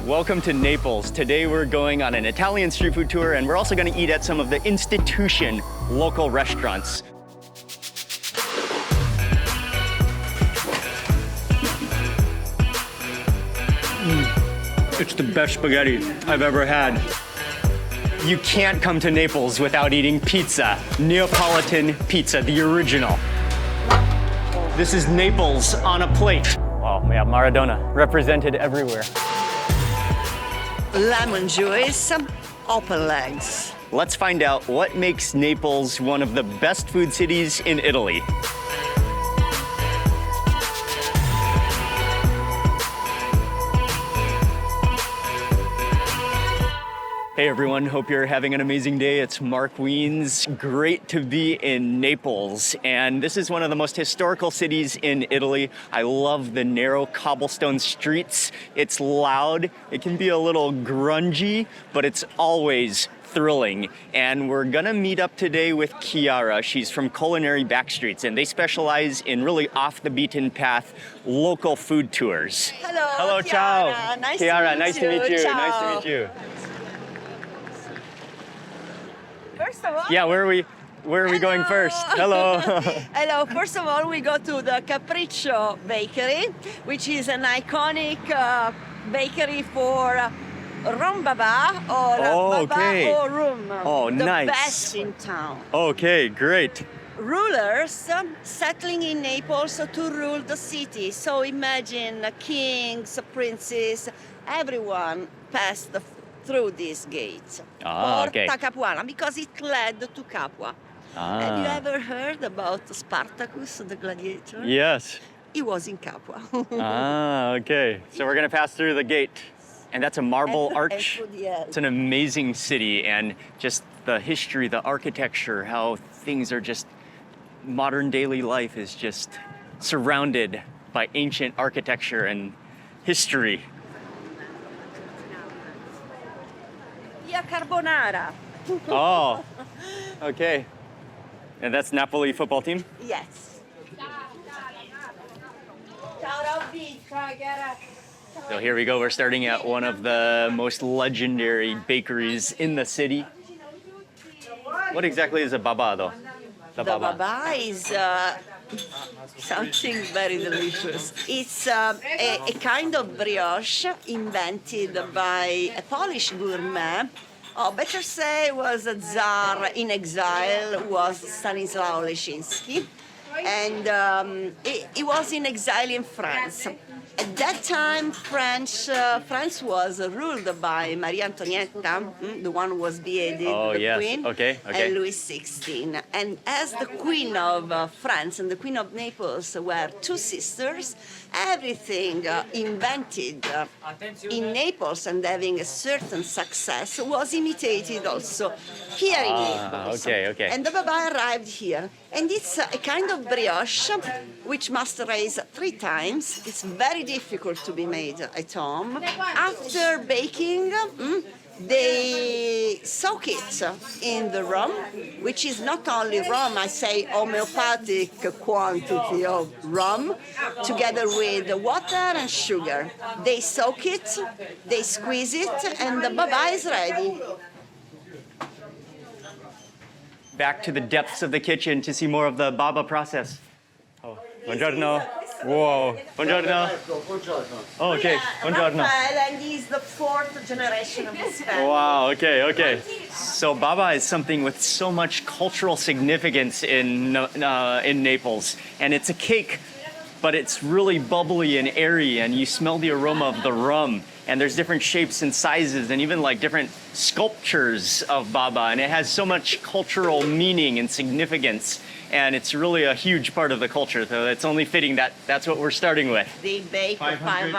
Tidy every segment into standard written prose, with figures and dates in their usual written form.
Welcome to Naples. Today we're going on an Italian street food tour, and we're also going to eat at some of the institution local restaurants. It's the best spaghetti I've ever had. You can't come to Naples without eating pizza. Neapolitan pizza, the original. This is Naples on a plate. Wow, we have Maradona represented everywhere. Lemon juice, open legs. Let's find out what makes Naples one of the best food cities in Italy. Hey everyone, hope you're having an amazing day. It's Mark Wiens. Great to be in Naples. And this is one of the most historical cities in Italy. I love the narrow cobblestone streets. It's loud, it can be a little grungy, but it's always thrilling. And we're gonna meet up today with Chiara. She's from Culinary Backstreets, and they specialize in really off the beaten path local food tours. Hello, Hello, Chiara. ciao. Nice Chiara, to meet nice to you. meet you. Ciao. Nice to meet you. First of all, Yeah, where are we going first? Hello. Hello. First of all, we go to the Capriccio bakery, which is an iconic bakery for rum baba or okay. baba or rum. Oh, the nice. best in town. Okay, great. Rulers settling in Naples to rule the city. So imagine kings, princes, everyone passed through this gate. Okay. Porta Capuana, because it led to Capua. Have you ever heard about Spartacus, the gladiator? Yes. He was in Capua. Okay. So we're gonna pass through the gate. And that's a marble arch. Yes. It's an amazing city, and just the history, the architecture, how things are just, modern daily life is just surrounded by ancient architecture and history. Via Carbonara. Oh, okay. And that's Napoli football team? Yes. Ciao, Robby. Ciao, Chiara. So here we go, we're starting at one of the most legendary bakeries in the city. What exactly is a baba though? The baba is something very delicious. It's a kind of brioche invented by a Polish gourmet. Or better say, was a Tsar in exile, was Stanislaw Leszczynski. And he was in exile in France. At that time, France was ruled by Maria Antonietta, the one who was beheaded, the queen, and Louis XVI. And as the queen of France and the queen of Naples were two sisters, everything invented in Naples and having a certain success was imitated also here in Naples. And the baba arrived here. And it's a kind of brioche which must raise 3 times. It's very difficult to be made at home. After baking, they soak it in the rum, which is not only rum, I say homeopathic quantity of rum, together with water and sugar. They soak it, they squeeze it, and the baba is ready. Back to the depths of the kitchen to see more of the baba process. Oh, buongiorno. Whoa, buongiorno. Oh, okay, buongiorno. Rafael, and he's the 4th generation of his family. Wow, okay. So baba is something with so much cultural significance in Naples. And it's a cake, but it's really bubbly and airy, and you smell the aroma of the rum. And there's different shapes and sizes and even like different sculptures of baba. And it has so much cultural meaning and significance. And it's really a huge part of the culture. So it's only fitting that that's what we're starting with. They bake 500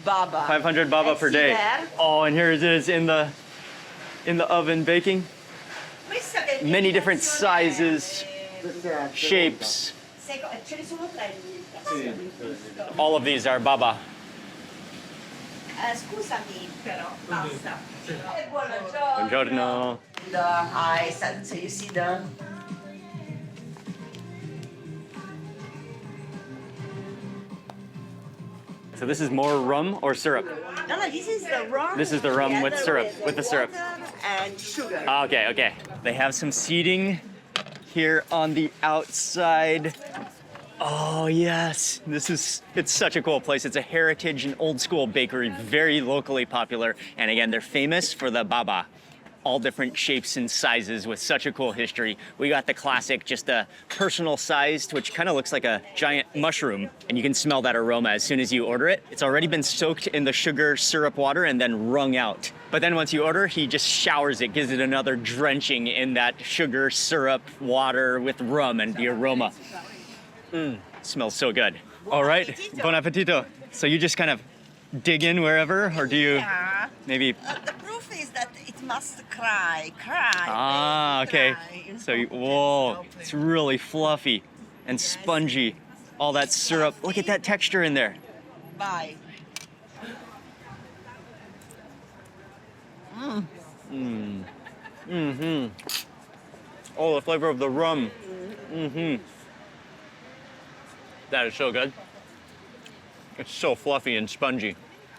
baba. 500 baba per day. There. Oh, and here it is in the oven baking. Many different sizes, shapes. All of these are baba. Scusami, però, basta. Buongiorno. The eyes, so you see the... So this is more rum or syrup? No, this is the rum. This is the rum with together syrup, with the syrup. water and sugar. Okay, okay. They have some seating here on the outside. Oh yes, it's such a cool place. It's a heritage and old school bakery, very locally popular. And again, they're famous for the baba, all different shapes and sizes with such a cool history. We got the classic, just a personal sized, which kind of looks like a giant mushroom. And you can smell that aroma as soon as you order it. It's already been soaked in the sugar syrup water and then wrung out. But then once you order, he just showers it, gives it another drenching in that sugar syrup water with rum and the aroma. Smells so good. All right, bon appetito. So you just kind of dig in wherever, or do you maybe? The proof is that it must cry. Ah, okay. Cry. So, whoa, it's really fluffy and spongy. All that syrup. Look at that texture in there. Bye. Oh, the flavor of the rum. That is so good. It's so fluffy and spongy.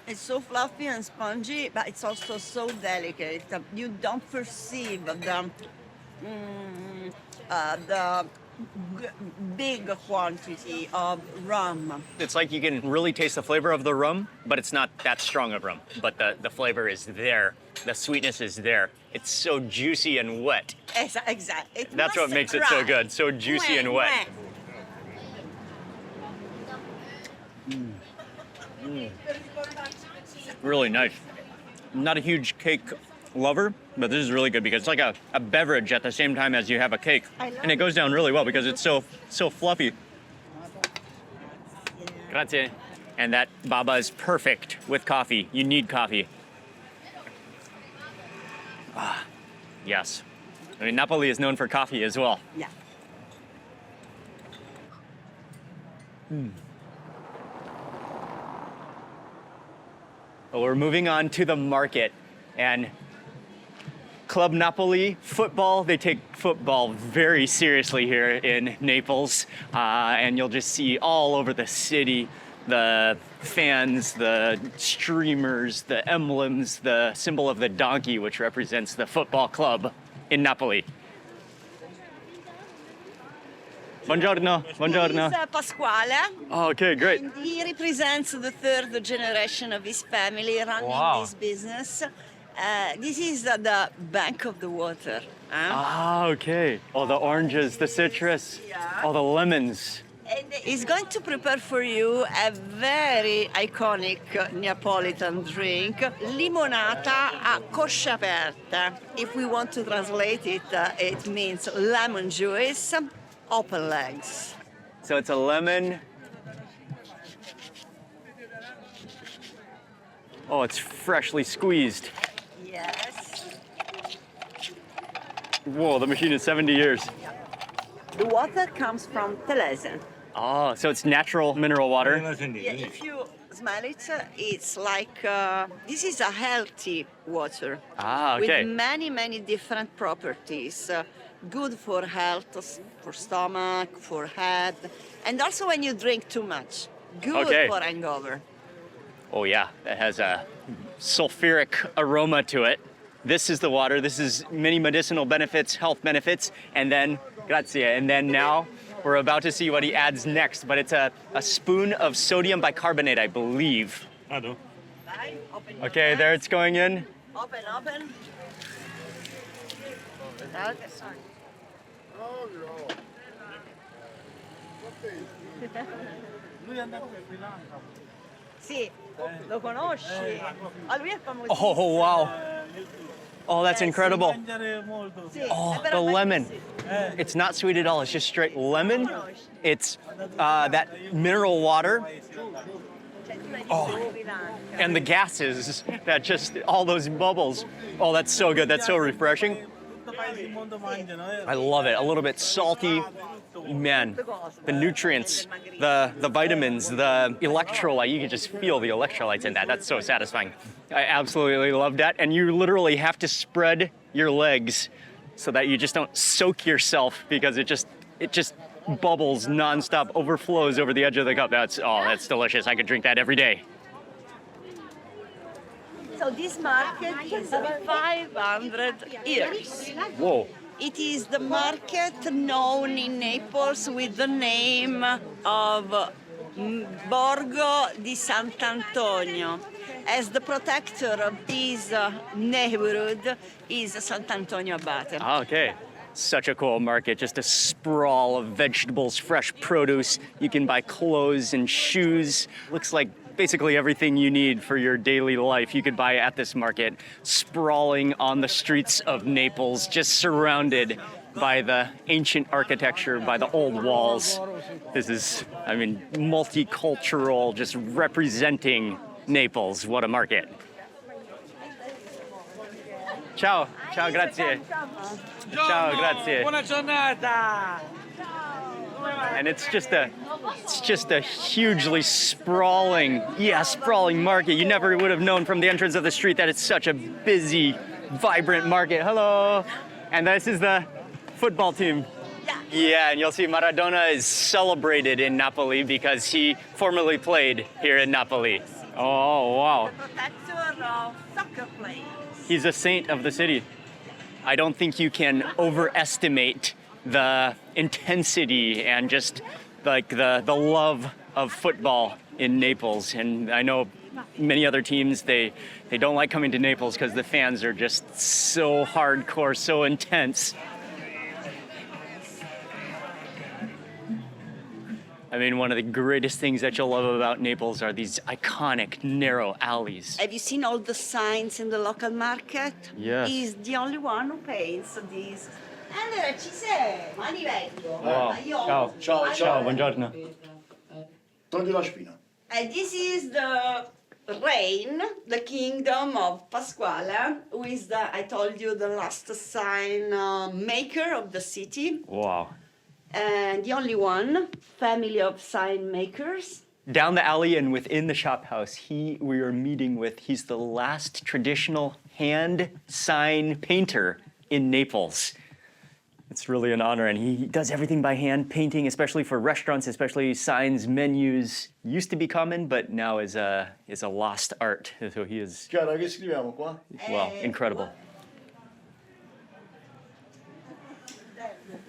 It's so fluffy and spongy, but it's also so delicate. You don't perceive the big quantity of rum. It's like you can really taste the flavor of the rum, but it's not that strong of rum. But the flavor is there. The sweetness is there. It's so juicy and wet. Exactly. That's what makes it so good. So juicy and wet. Really nice. I'm not a huge cake lover, but this is really good because it's like a beverage at the same time as you have a cake. And it goes down really well because it's so fluffy. Grazie. And that baba is perfect with coffee. You need coffee. Ah, yes. I mean, Napoli is known for coffee as well. Yeah. Well, we're moving on to the market, and Club Napoli football, they take football very seriously here in Naples, and you'll just see all over the city the fans, the streamers, the emblems, the symbol of the donkey, which represents the football club in Napoli. Buongiorno, buongiorno. He's Pasquale. Oh, okay, great. And he represents the third generation of his family running this business. This is the bank of the water. Ah, okay. All the oranges, the citrus, all the lemons. And he's going to prepare for you a very iconic Neapolitan drink, Limonata a cosce aperte. If we want to translate it, it means lemon juice, open legs. So it's a lemon. Oh, it's freshly squeezed. Yes. Whoa, the machine is 70 years. The water comes from Telese. Oh, so it's natural mineral water. Yeah, if you smell it, it's like this is a healthy water Ah, okay. with many different properties. Good for health, for stomach, for head, and also when you drink too much, good for hangover. Oh yeah, it has a sulfuric aroma to it. This is the water. This is many medicinal benefits, health benefits, and then grazie. And then now we're about to see what he adds next, but it's a spoon of sodium bicarbonate, I believe. Okay, there it's going in. Open. Sì, lo conosci? Lui è famosissimo. Oh, wow. Oh, that's incredible. Oh, the lemon. It's not sweet at all. It's just straight lemon. It's that mineral water. Oh, and the gases that just, all those bubbles. Oh, that's so good. That's so refreshing. I love it. A little bit salty. Man, the nutrients, the vitamins, the electrolyte, you can just feel the electrolytes in that. That's so satisfying. I absolutely love that. And you literally have to spread your legs so that you just don't soak yourself because it just bubbles nonstop, overflows over the edge of the cup. That's delicious. I could drink that every day. So this market is 500 years. Whoa. It is the market known in Naples with the name of Borgo di Sant'Antonio, as the protector of this neighborhood is Sant'Antonio Abate. Okay. Such a cool market, just a sprawl of vegetables, fresh produce. You can buy clothes and shoes. Looks like basically everything you need for your daily life you could buy at this market, sprawling on the streets of Naples, just surrounded by the ancient architecture, by the old walls. This is, multicultural, just representing Naples. What a market. Ciao, ciao, grazie. Ciao, grazie. Buona giornata. And it's just a hugely sprawling market. You never would have known from the entrance of the street that it's such a busy, vibrant market. Hello. And this is the football team. Yeah, and you'll see Maradona is celebrated in Napoli because he formerly played here in Napoli. Oh, wow. The protector of soccer players. He's a saint of the city. I don't think you can overestimate the intensity and just like the love of football in Naples. And I know many other teams, they don't like coming to Naples because the fans are just so hardcore, so intense. One of the greatest things that you'll love about Naples are these iconic narrow alleys. Have you seen all the signs in the local market? Yes. He's the only one who paints these. Allora ci sei, ma livello. Wow. Ciao, buongiorno. Togli la spina. And this is the reign, the kingdom of Pasquale, who is I told you, the last sign maker of the city. Wow. And the only one family of sign makers. Down the alley and within the shop house, we are meeting with, he's the last traditional hand sign painter in Naples. It's really an honor, and he does everything by hand, painting, especially for restaurants, especially signs, menus. Used to be common, but now is a lost art. So he is, Chiara, che scriviamo qua? wow, incredible.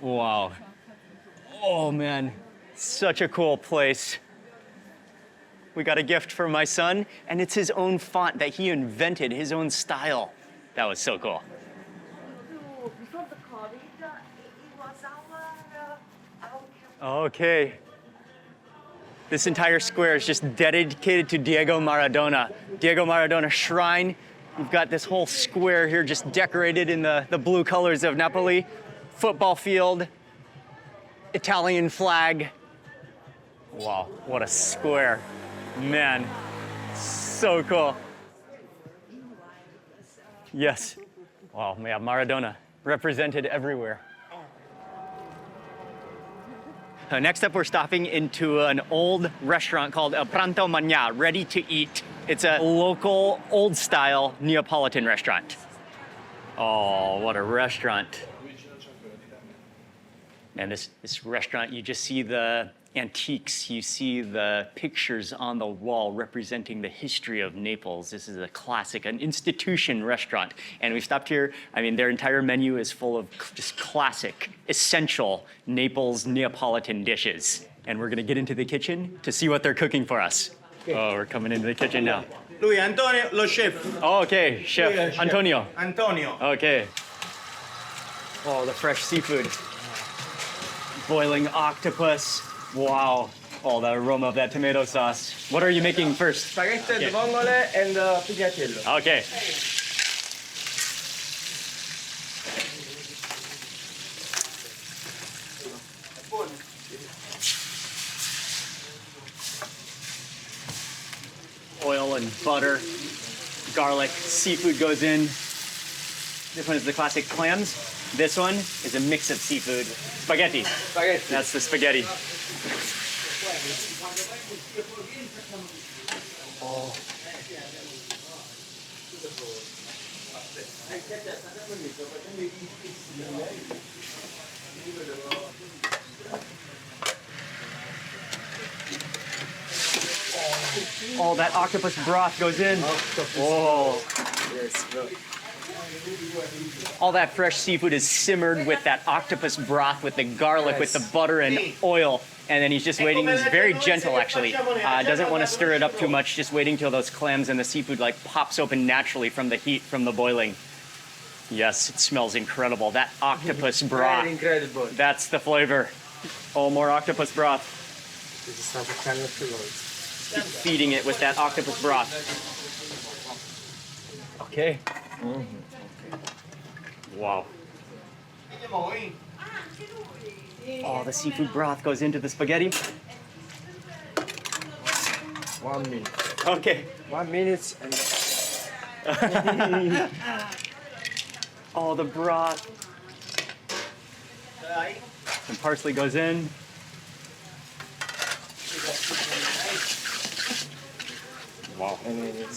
Wow. Oh man, such a cool place. We got a gift for my son, and it's his own font that he invented, his own style. That was so cool. Before the COVID, it was our Okay. This entire square is just dedicated to Diego Maradona. Diego Maradona shrine. You've got this whole square here just decorated in the blue colors of Napoli. Football field, Italian flag. Wow, what a square. Man, so cool. Yes. Wow, yeah, Maradona represented everywhere. Next up, we're stopping into an old restaurant called El Pranto Magna, ready to eat. It's a local, old-style Neapolitan restaurant. Oh, what a restaurant. And this restaurant, you just see the antiques, you see the pictures on the wall representing the history of Naples. This is a classic, an institution restaurant. And we stopped here. Their entire menu is full of just classic, essential Naples Neapolitan dishes. And we're gonna get into the kitchen to see what they're cooking for us. Oh, we're coming into the kitchen now. Lui Antonio, lo chef. Oh, okay, Chef Antonio. Antonio. Okay. Oh, the fresh seafood. Boiling octopus. Wow. Oh, the aroma of that tomato sauce. What are you making first? Spaghetti alle vongole and pigliatello. Okay. Oil and butter, garlic, seafood goes in. This one is the classic clams. This one is a mix of seafood. Spaghetti. Spaghetti. That's the spaghetti. Oh. Oh, that octopus broth goes in. Oh. Yes, bro. All that fresh seafood is simmered with that octopus broth, with the garlic, with the butter and oil. And then he's just waiting. He's very gentle, actually. Doesn't want to stir it up too much, just waiting till those clams and the seafood like pops open naturally from the heat from the boiling. Yes, it smells incredible. That octopus broth. Very incredible. That's the flavor. Oh, more octopus broth. This is such a kind of food. Keep feeding it with that octopus broth. Okay. Wow. Oh, the seafood broth goes into the spaghetti. 1 minute. Okay. 1 minute and Oh, the broth. And parsley goes in. Wow.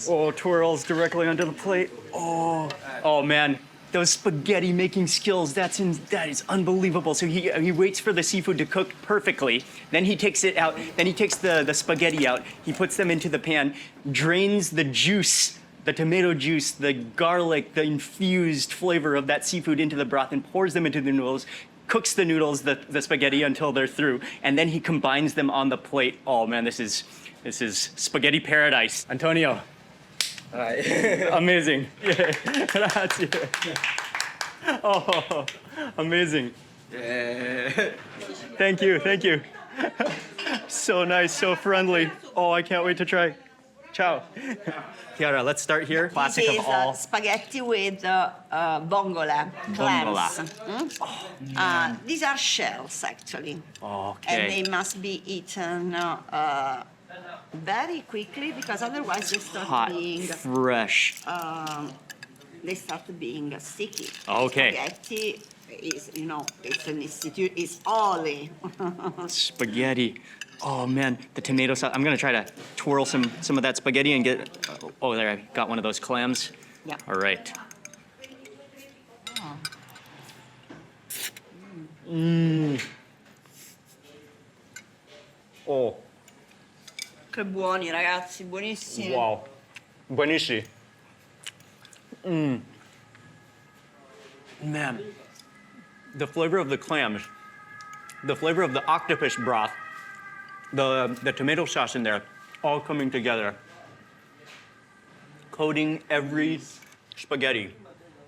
Oh, twirls directly onto the plate. Oh man. Those spaghetti making skills, that is unbelievable. So he waits for the seafood to cook perfectly. Then he takes it out. Then he takes the spaghetti out. He puts them into the pan, drains the juice, the tomato juice, the garlic, the infused flavor of that seafood into the broth and pours them into the noodles, cooks the noodles, the spaghetti until they're through. And then he combines them on the plate. Oh man, this is spaghetti paradise. Antonio. Amazing. Yeah. Grazie. Oh, amazing. yeah. Thank you, thank you. So nice, so friendly. Oh, I can't wait to try. Ciao. Chiara, let's start here. Classic This of is all. spaghetti with vongole, clams. These are shells, actually. Okay. And they must be eaten very quickly because otherwise they start Hot, being sticky. Okay. Spaghetti is, it's an institute. It's oily. Spaghetti. Oh man, the tomato sauce. I'm gonna try to twirl some of that spaghetti and get. Oh, there, I got one of those clams. Yeah. All right. Oh. Che buoni, ragazzi, buonissimi. Wow. Buonissimi. Man, the flavor of the clams, the flavor of the octopus broth, the tomato sauce in there, all coming together, coating every spaghetti.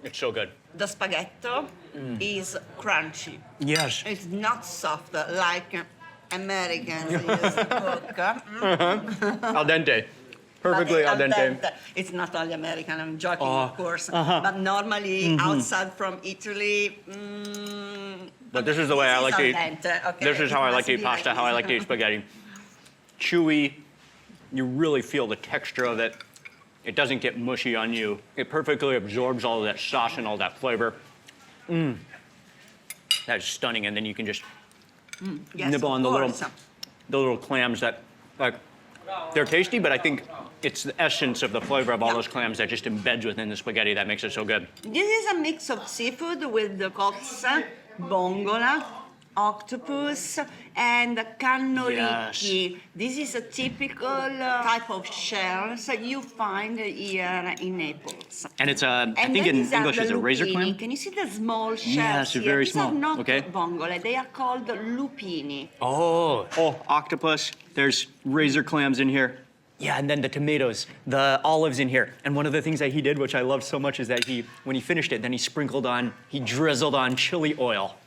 It's so good. The spaghetto is crunchy. Yes. It's not soft like Americans used to cook. Al dente. Perfectly al dente. It's not only American, I'm joking, Oh, of course. But normally, outside from Italy, But this is the way I like to eat. Okay, This is how I like must to eat be pasta, like how I this. like to eat spaghetti. Chewy, you really feel the texture of it. It doesn't get mushy on you. It perfectly absorbs all of that sauce and all that flavor. That is stunning, and then you can just Yes, nibble on of the course. little clams that, like, they're tasty, but I think it's the essence of the flavor of all those clams that just embeds within the spaghetti that makes it so good. This is a mix of seafood with the cosce, vongola, octopus, and cannoliki. Yes. This is a typical type of shells you find here in Naples. And it's I And think then in these are English the it's a razor lupini. clam. Can you see the small shells Yes, here? very These small. are not Okay. vongole. They are called lupini. Oh, octopus. There's razor clams in here. Yeah, and then the tomatoes, the olives in here. And one of the things that he did, which I love so much, is that when he finished it, then he drizzled on chili oil.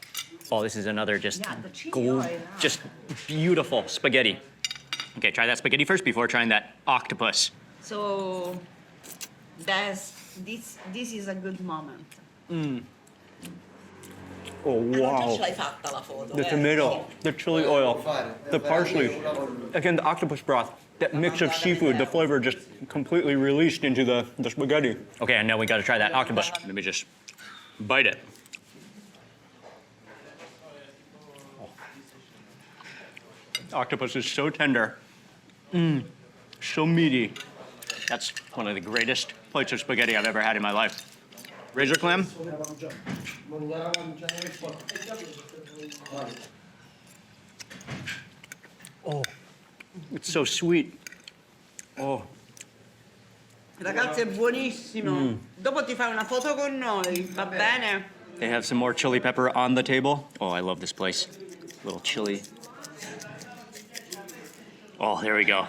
Oh, this is another just the chili oil, yeah. just beautiful spaghetti. Okay, try that spaghetti first before trying that octopus. So this is a good moment. Oh, wow. l'hai fatta la foto. The tomato, the chili oil, the parsley, again, the octopus broth, that mix of seafood, the flavor just completely released into the spaghetti. Okay, and now we gotta try that octopus. Let me just bite it. Octopus is so tender, so meaty. That's one of the greatest plates of spaghetti I've ever had in my life. Razor clam? Oh, it's so sweet. Oh, Ragazzi, è buonissimo. Dopo ti fai una foto con noi, va bene? they have some more chili pepper on the table. Oh, I love this place. Little chili. Oh, there we go.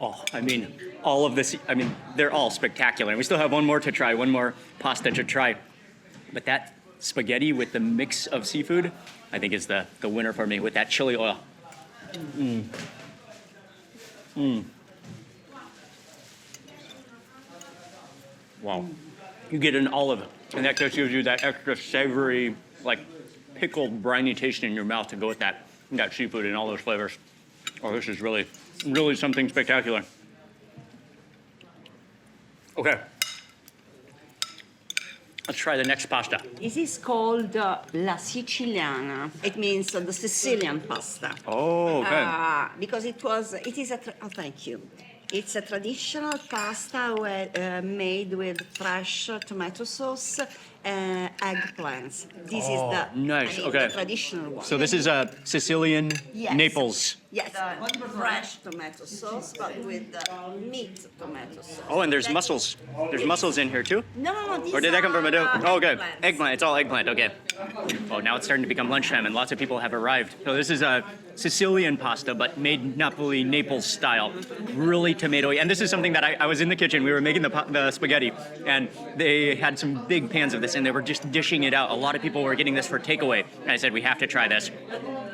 Oh, I mean, all of this, I mean, they're all spectacular. We still have one more to try, one more pasta to try. But that spaghetti with the mix of seafood, I think is the winner for me with that chili oil. Wow. You get an olive, and that just gives you that extra savory, like pickled, briny taste in your mouth to go with that seafood and all those flavors. Oh, this is really, really something spectacular. Okay. Let's try the next pasta. This is called La Siciliana. It means the Sicilian pasta. Oh, okay. Because it is a, oh, thank you. It's a traditional pasta made with fresh tomato sauce and eggplants. This is the, nice. Okay. the traditional one. So this is a Sicilian Yes. Naples. Yes, fresh tomato sauce, but with meat tomato sauce. Oh, and there's mussels. There's mussels in here too? No, these Or did that come from a different? Oh, okay. eggplants. Eggplant. It's all eggplant. Okay. Oh, now it's starting to become lunchtime, and lots of people have arrived. So this is a Sicilian pasta, but made Naples style. Really tomatoey. And this is something that I was in the kitchen. We were making the spaghetti, and they had some big pans of this, and they were just dishing it out. A lot of people were getting this for takeaway, and I said we have to try this.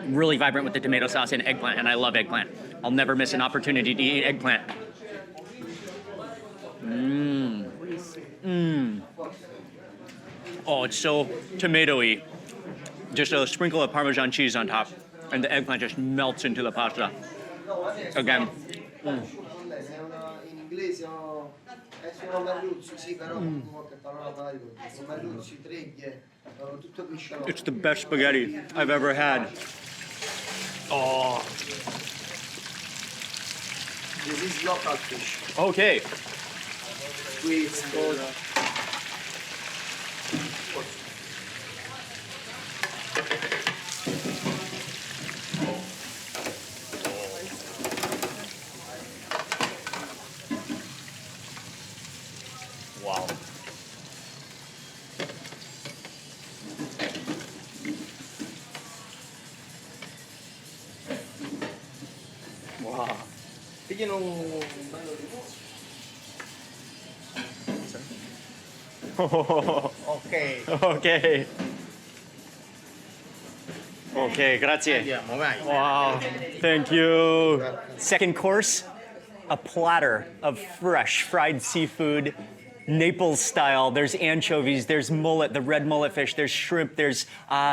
Really vibrant with the tomato sauce and eggplant, and I love eggplant. I'll never miss an opportunity to eat eggplant. Oh, it's so tomatoey. Just a sprinkle of Parmesan cheese on top, and the eggplant just melts into the pasta. Again. In inglese sono merluzzi, sì, però qualche parola vai sono merluzzi, treglie, tutto crisciolo. It's the best spaghetti I've ever had. Oh, This is local fish. okay. Squid, cod. Wow. Wow. Pigliano un bello di Ok. Okay. Okay, grazie. Andiamo, vai. Wow, thank you. Second course, a platter of fresh fried seafood, Naples style. There's anchovies, there's mullet, the red mullet fish, there's shrimp, there's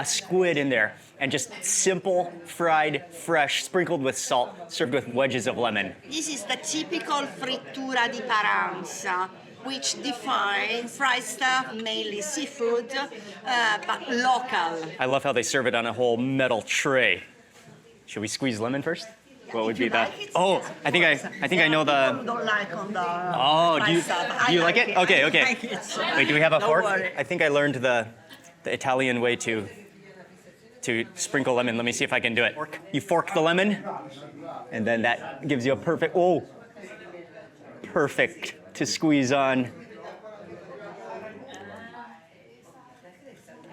squid in there. And just simple, fried, fresh, sprinkled with salt, served with wedges of lemon. This is the typical frittura di Paranza, which defines fried stuff, mainly seafood, but local. I love how they serve it on a whole metal tray. Should we squeeze lemon first? What would be that? Oh, I think I know the. Don't like on the Oh, do you fried stuff. do you like it? Okay, okay. I like it. Wait, do we have a Don't fork? worry. I think I learned the Italian way to sprinkle lemon. Let me see if I can do it. You fork the lemon, and then that gives you a perfect. Oh, perfect to squeeze on.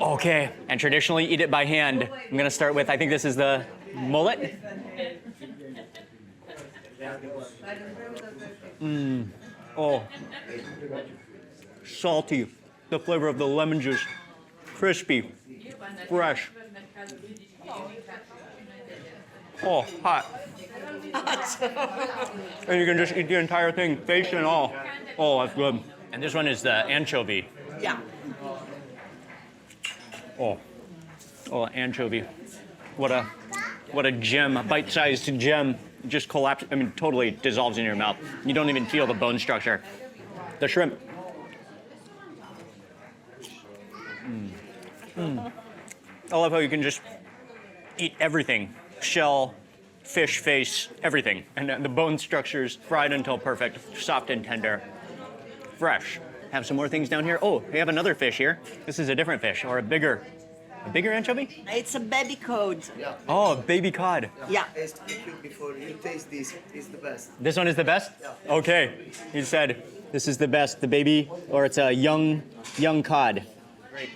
Okay, and traditionally eat it by hand. I'm gonna start with, I think this is the mullet. Oh, salty. The flavor of the lemon juice, crispy, fresh. Oh, hot. And you can just eat the entire thing, face and all. Oh, that's good. And this one is the anchovy. Yeah. Oh, anchovy. What a gem, a bite-sized gem. Just collapse, I mean, totally dissolves in your mouth. You don't even feel the bone structure. The shrimp. I love how you can just eat everything. Shell, fish face, everything. And the bone structure's fried until perfect, soft and tender, fresh. Have some more things down here. Oh, we have another fish here. This is a different fish, or a bigger A bigger anchovy? It's a baby cod. Yeah. Oh, baby cod. Yeah. Taste before you taste this is the best. This one is the best? Okay. He said this is the best, the baby, or it's a young cod. Great.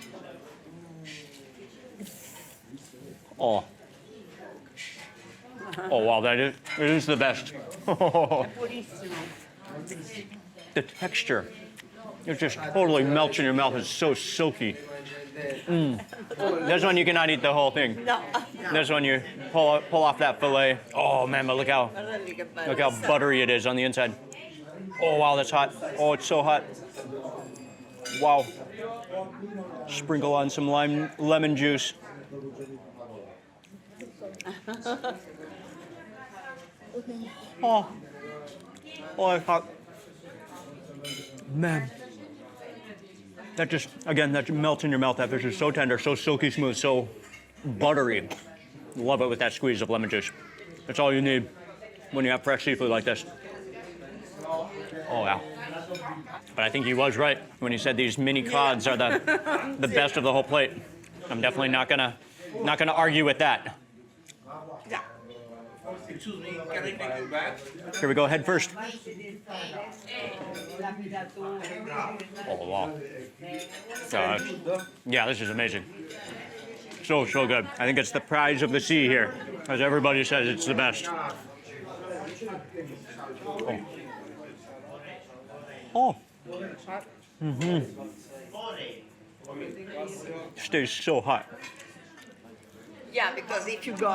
Oh. Oh wow, it is the best. The texture, it just totally melts in your mouth. It's so silky. This one you cannot eat the whole thing. No. This one you pull off that fillet. Oh man, but look how buttery it is on the inside. Oh wow, that's hot. Oh, it's so hot. Wow. Sprinkle on some lemon juice. Oh, that's hot. Man. That just, again, that melts in your mouth. That fish is so tender, so silky smooth, so buttery. Love it with that squeeze of lemon juice. That's all you need when you have fresh seafood like this. Oh, wow. But I think he was right when he said these mini cods are the best of the whole plate. I'm definitely not gonna argue with that. Excuse me, can I take you back? Here we go, head first. Oh, wow. Yeah, this is amazing. So good. I think it's the prize of the sea here. As everybody says, it's the best. Oh. Stays so hot. Yeah, because if you go...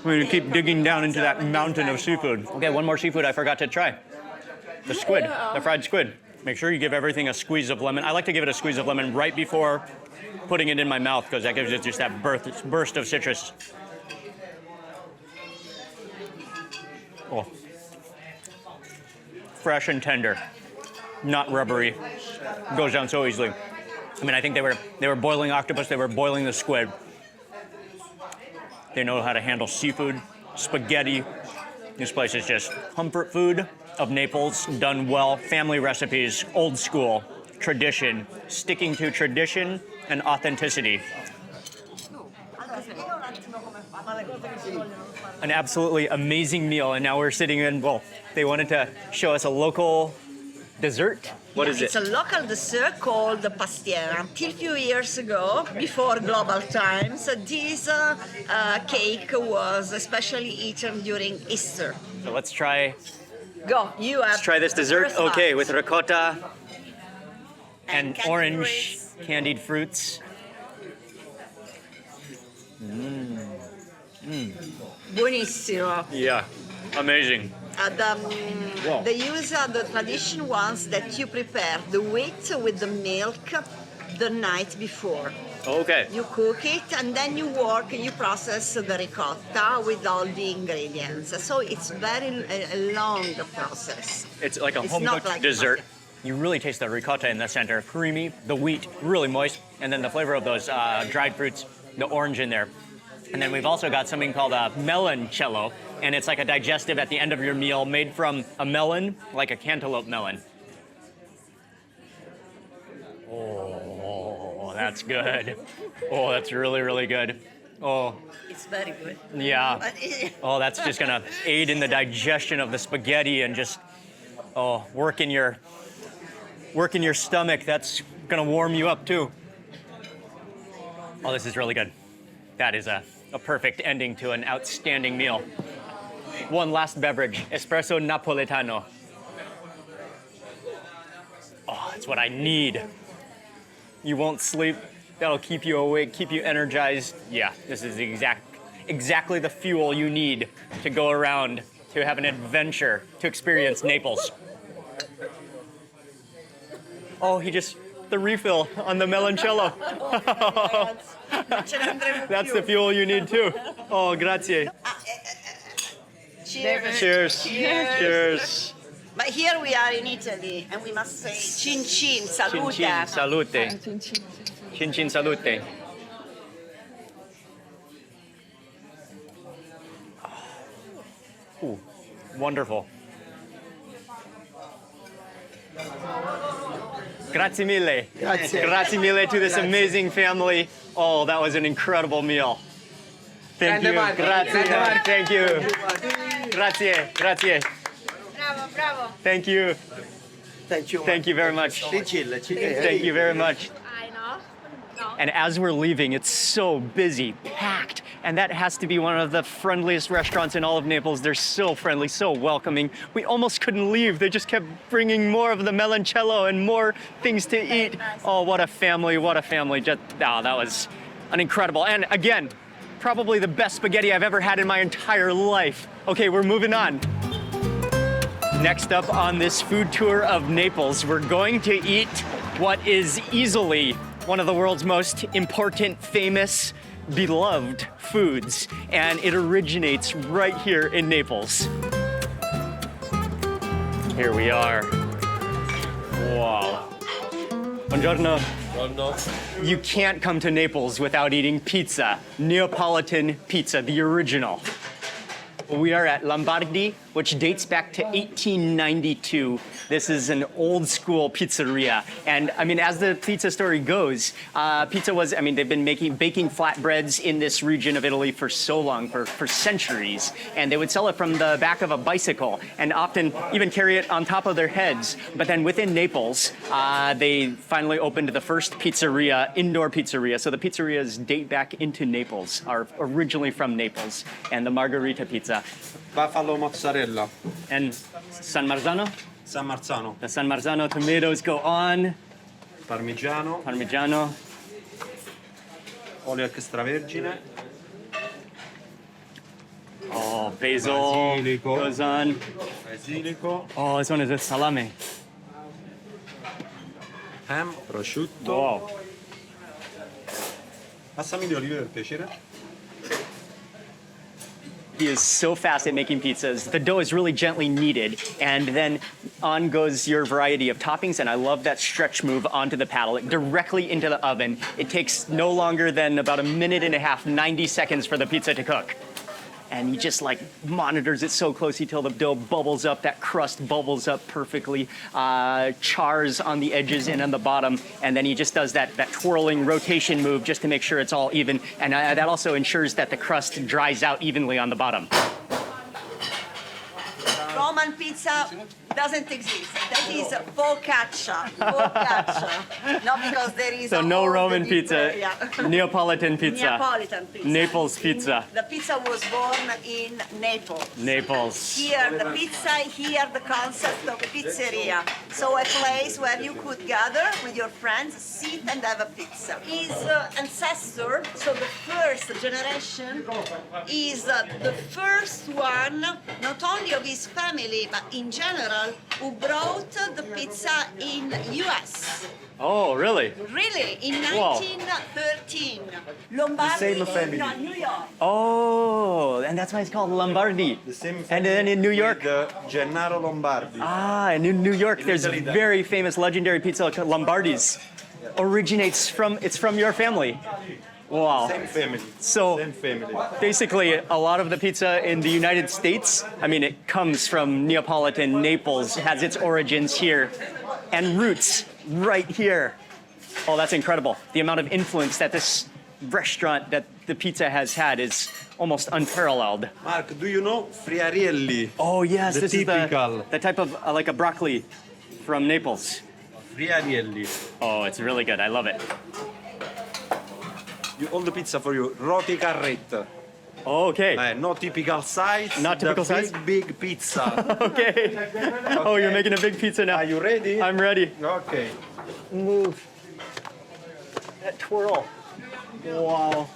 We're gonna keep digging down into that mountain of seafood. Okay, one more seafood I forgot to try. The squid, the fried squid. Make sure you give everything a squeeze of lemon. I like to give it a squeeze of lemon right before putting it in my mouth because that gives it just that burst of citrus. Oh. Fresh and tender, not rubbery. Goes down so easily. I mean, I think they were boiling octopus, they were boiling the squid. They know how to handle seafood, spaghetti. This place is just comfort food of Naples, done well, family recipes, old school, tradition, sticking to tradition and authenticity. An absolutely amazing meal, and now we're sitting in, well, they wanted to show us a local dessert. What is It's it? a local dessert called the pastiera. Till a few years ago, before global times, this cake was especially eaten during Easter. So let's try Let's try this dessert. Okay, with ricotta and candied orange grapes. candied fruits. Buonissimo. Yeah, amazing. They use the tradition ones that you prepare the wheat with the milk the night before. Okay. You cook it and then you process the ricotta with all the ingredients. So it's a long process. It's like a It's home not cooked like dessert. pasta. You really taste the ricotta in the center, creamy, the wheat really moist, and then the flavor of those dried fruits, the orange in there. And then we've also got something called a meloncello, and it's like a digestive at the end of your meal made from a melon, like a cantaloupe melon. Oh, that's good. Oh, that's really, really good. Oh, It's very good. yeah. But Oh, that's just gonna aid in the digestion of the spaghetti and just, work in your stomach. That's gonna warm you up too. Oh, this is really good. That is a perfect ending to an outstanding meal. One last beverage, espresso napoletano. Oh, it's what I need. You won't sleep. That'll keep you awake, keep you energized. Yeah, this is exactly the fuel you need to go around, to have an adventure, to experience Naples. Oh, the refill on the meloncello. That's the fuel you need too. Oh, grazie. Cheers. Cheers. Cheers. But here we are in Italy, and we must say chin chin, salute. Chin chin, salute. Chin chin, salute. Ooh, wonderful. Grazie mille. Grazie. Grazie mille to this amazing family. Oh, that was an incredible meal. Thank you. Grazie. Thank you. Grazie. Grazie. Bravo, bravo. Thank you. Thank you. Thank you very much. Thank you very much. I know. No. And as we're leaving, it's so busy, packed. And that has to be one of the friendliest restaurants in all of Naples. They're so friendly, so welcoming. We almost couldn't leave. They just kept bringing more of the melancello and more things to eat. Oh, what a family, what a family. Just, oh, that was an incredible. And again, probably the best spaghetti I've ever had in my entire life. Okay, we're moving on. Next up on this food tour of Naples, we're going to eat what is easily one of the world's most important, famous, beloved foods, and it originates right here in Naples. Here we are. Wow. Buongiorno. You can't come to Naples without eating pizza, Neapolitan pizza, the original. We are at Lombardi, which dates back to 1892. This is an old school pizzeria. And I mean, as the pizza story goes, pizza was, I mean, they've been baking flatbreads in this region of Italy for so long, for centuries. And they would sell it from the back of a bicycle and often even carry it on top of their heads. But then within Naples, they finally opened the first pizzeria, indoor pizzeria. So the pizzerias date back into Naples, are originally from Naples. And the margherita pizza. Buffalo mozzarella, And San Marzano? San Marzano, The San Marzano tomatoes go on. parmigiano, Parmigiano. olio extravergine, Oh, basil Basilico. goes on. basilico, Oh, this one is with salame. ham, prosciutto. Wow. Passami di olive per piacere. He is so fast at making pizzas. The dough is really gently kneaded, and then on goes your variety of toppings, and I love that stretch move onto the paddle, directly into the oven. It takes no longer than about a minute and a half, 90 seconds for the pizza to cook. And he just like monitors it so closely till the dough bubbles up, that crust bubbles up perfectly, chars on the edges and on the bottom, and then he just does that twirling rotation move just to make sure it's all even, and that also ensures that the crust dries out evenly on the bottom. Roman pizza doesn't exist. That is focaccia. Focaccia. Not because there is So no all the Roman pizza, Yeah. Neapolitan pizza, Neapolitan pizza. Naples pizza, The pizza was born in Naples. Naples. Here the pizza, here the concept of pizzeria. So a place where you could gather with your friends, sit and have a pizza. His ancestor, so the first generation, is the first one, not only of his family, but in general, who brought the pizza in US. Oh, really? Really, in Wow. 1913. Lombardi, same family. no, New York. Oh, and that's why it's called Lombardi. The same And then in New York, Gennaro Lombardi. and in New York, there's Italy, that- very famous legendary pizza called Lombardi's. Originates from, it's from your family. Wow. Same family. So Same family. basically, a lot of the pizza in the United States, I mean, it comes from Neapolitan, Naples, it has its origins here, and roots right here. Oh, that's incredible. The amount of influence that this restaurant, that the pizza has had is almost unparalleled. Mark, do you know friarielli? Oh, yes, The this typical. is the type of, like a broccoli from Naples. Friarielli. Oh, it's really good. I love it. All the pizza for you. Roti carretta. Oh, okay. No typical size. Not typical the size? Big pizza. Okay. Oh, you're making a big pizza now. Are you ready? I'm ready. Okay. Move. That twirl. Wow.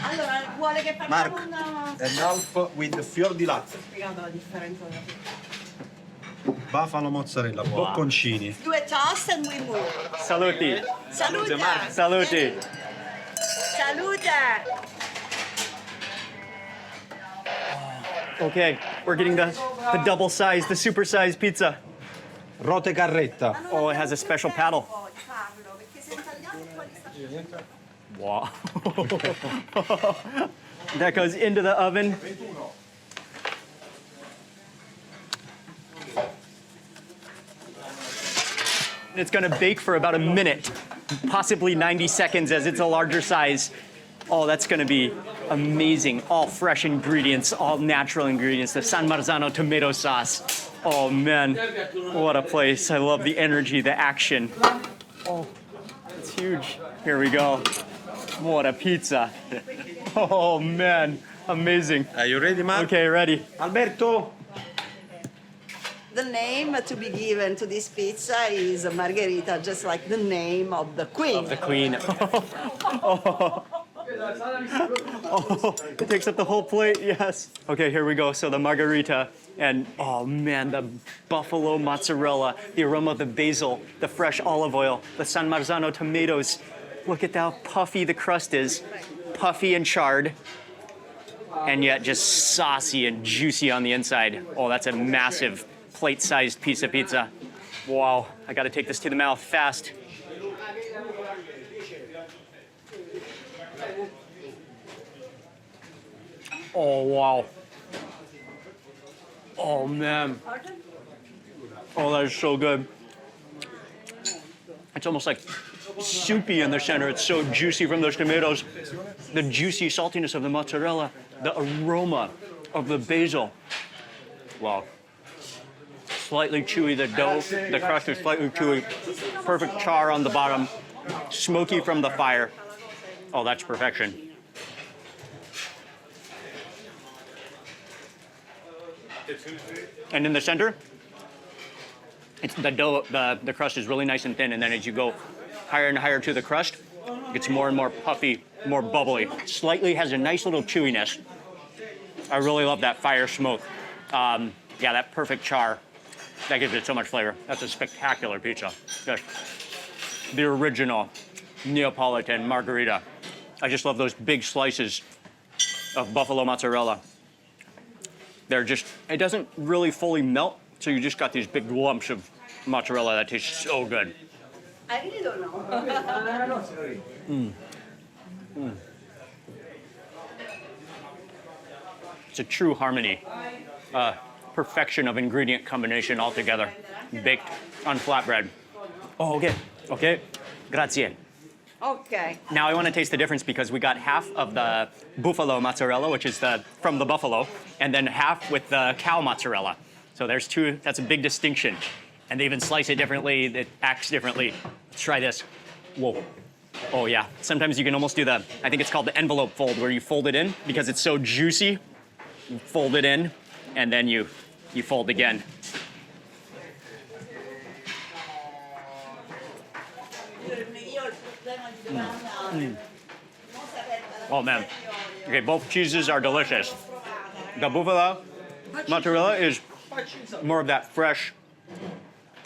Allora, vuole che facciamo Mark, una... and half with the fior di latte. Spiegato la differenza della pizza. Buffalo mozzarella, bocconcini. Do a toss and we move. Saluti. Salute! Saluti. Salute! Okay, we're getting the double size, the super size pizza. Rote carretta. Oh, it has a special paddle. Wow. That goes into the oven. And it's gonna bake for about a minute, possibly 90 seconds as it's a larger size. Oh, that's gonna be amazing. All fresh ingredients, all natural ingredients. The San Marzano tomato sauce. Oh man, what a place. I love the energy, the action. Oh, it's huge. Here we go. What a pizza. Oh man, amazing. Are you ready, Mark? Okay, ready. Alberto. The name to be given to this pizza is Margherita, just like the name of the queen. The queen. Oh. Oh, it takes up the whole plate, yes. Okay, here we go. So the margarita, and oh man, the buffalo mozzarella, the aroma of the basil, the fresh olive oil, the San Marzano tomatoes. Look at how puffy the crust is. Puffy and charred, and yet just saucy and juicy on the inside. Oh, that's a massive plate-sized piece of pizza. Wow, I gotta take this to the mouth fast. Oh, wow. Oh, man. Oh, that is so good. It's almost like soupy in the center. It's so juicy from those tomatoes. The juicy saltiness of the mozzarella. The aroma of the basil. Wow. Slightly chewy, the dough. The crust is slightly chewy. Perfect char on the bottom. Smoky from the fire. Oh, that's perfection. And in the center, it's the dough, the crust is really nice and thin, and then as you go higher and higher to the crust, it gets more and more puffy, more bubbly. Slightly has a nice little chewiness. I really love that fire smoke. Yeah, that perfect char. That gives it so much flavor. That's a spectacular pizza. Good. The original Neapolitan margherita. I just love those big slices of buffalo mozzarella. They're just, it doesn't really fully melt, so you just got these big lumps of mozzarella that taste so good. I really don't know. It's a true harmony, perfection of ingredient combination altogether, baked on flatbread. Oh, okay, grazie. Okay. Now I want to taste the difference because we got half of the buffalo mozzarella, which is from the buffalo, and then half with the cow mozzarella. So there's two, that's a big distinction. And they even slice it differently, it acts differently. Let's try this. Whoa. Oh yeah, sometimes you can almost do I think it's called the envelope fold, where you fold it in because it's so juicy. You fold it in, and then you fold again. Oh man. Okay, both cheeses are delicious. The buffalo mozzarella is more of that fresh,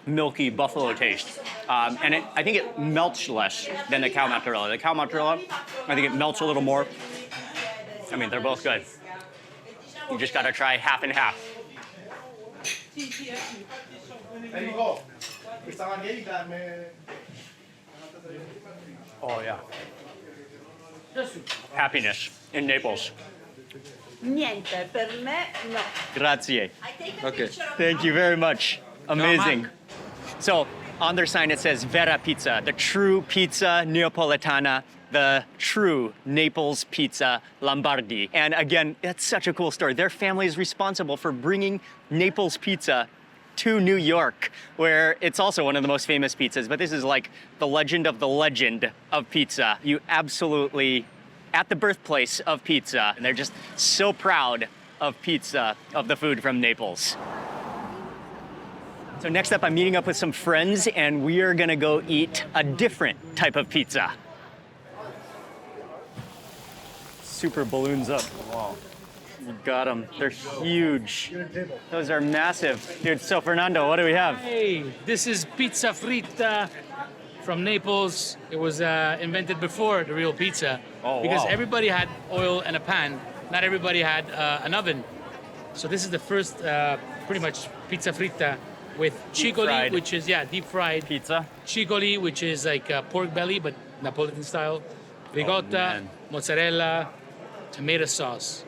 milky buffalo taste. And I think it melts less than the cow mozzarella. The cow mozzarella, I think it melts a little more. I mean, they're both good. You just gotta try half and half. Oh yeah. Happiness in Naples. Niente, per me no. Grazie. I take a Okay. picture of Thank you very much. Amazing. So on their sign it says Vera Pizza, the true pizza Neapolitana, the true Naples pizza Lombardi. And again, that's such a cool story. Their family is responsible for bringing Naples pizza to New York, where it's also one of the most famous pizzas, but this is like the legend of pizza. You absolutely, at the birthplace of pizza, and they're just so proud of pizza, of the food from Naples. So next up, I'm meeting up with some friends, and we are gonna go eat a different type of pizza. Super balloons up. Wow. You got them. They're huge. Those are massive. Dude, so Fernando, what do we have? Hey, this is pizza Frita from Naples. It was invented before the real pizza. Oh, because wow. everybody had oil and a pan. Not everybody had an oven. So this is the first pretty much pizza Frita with cicoli, fried. which is, deep fried. Pizza. Cicoli, which is like pork belly, but Napolitan style. Ricotta, man. mozzarella, tomato sauce.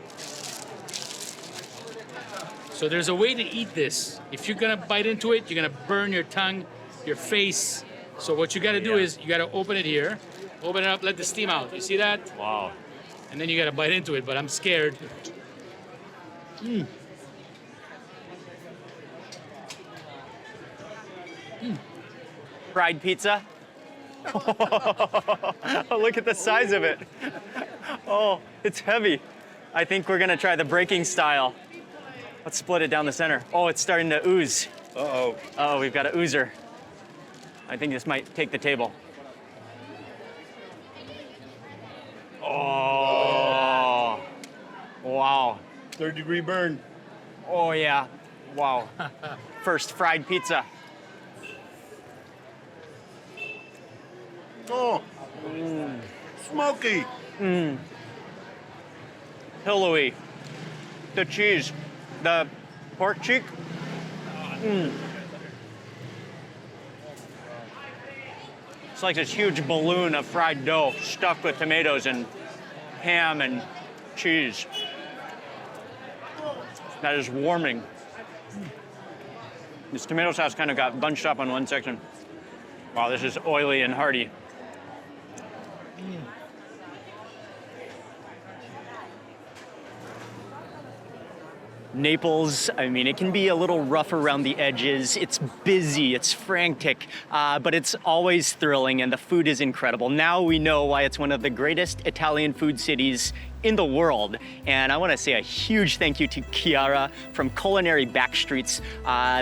So there's a way to eat this. If you're gonna bite into it, you're gonna burn your tongue. your face. So what you gotta do is you gotta open it here, open it up, let the steam out. You see that? Wow. And then you gotta bite into it, but I'm scared. Fried pizza. Oh, look at the size of it. Oh, it's heavy. I think we're gonna try the breaking style. Let's split it down the center. Oh, it's starting to ooze. Uh-oh. Oh, we've got an oozer. I think this might take the table. Oh, wow. 3rd-degree burn. Oh, yeah. Wow. First fried pizza. Oh, smoky. Pillowy. The cheese. The pork cheek. It's like this huge balloon of fried dough stuffed with tomatoes and ham and cheese. That is warming. This tomato sauce kind of got bunched up on one section. Wow, this is oily and hearty. Naples, I mean, it can be a little rough around the edges. It's busy, it's frantic, but it's always thrilling, and the food is incredible. Now we know why it's one of the greatest Italian food cities in the world. And I want to say a huge thank you to Chiara from Culinary Backstreets.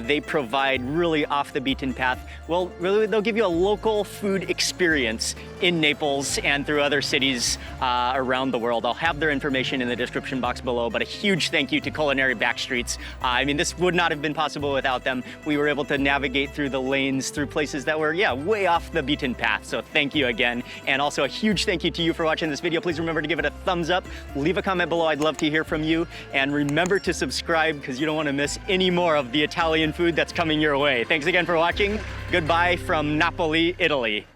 They provide really off the beaten path. Well, really, they'll give you a local food experience in Naples and through other cities around the world. I'll have their information in the description box below, but a huge thank you to Culinary Backstreets. I mean, this would not have been possible without them. We were able to navigate through the lanes, through places that were, yeah, way off the beaten path. So thank you again. And also a huge thank you to you for watching this video. Please remember to give it a thumbs up. Leave a comment below, I'd love to hear from you. And remember to subscribe because you don't want to miss any more of the Italian food that's coming your way. Thanks again for watching. Goodbye from Napoli, Italy.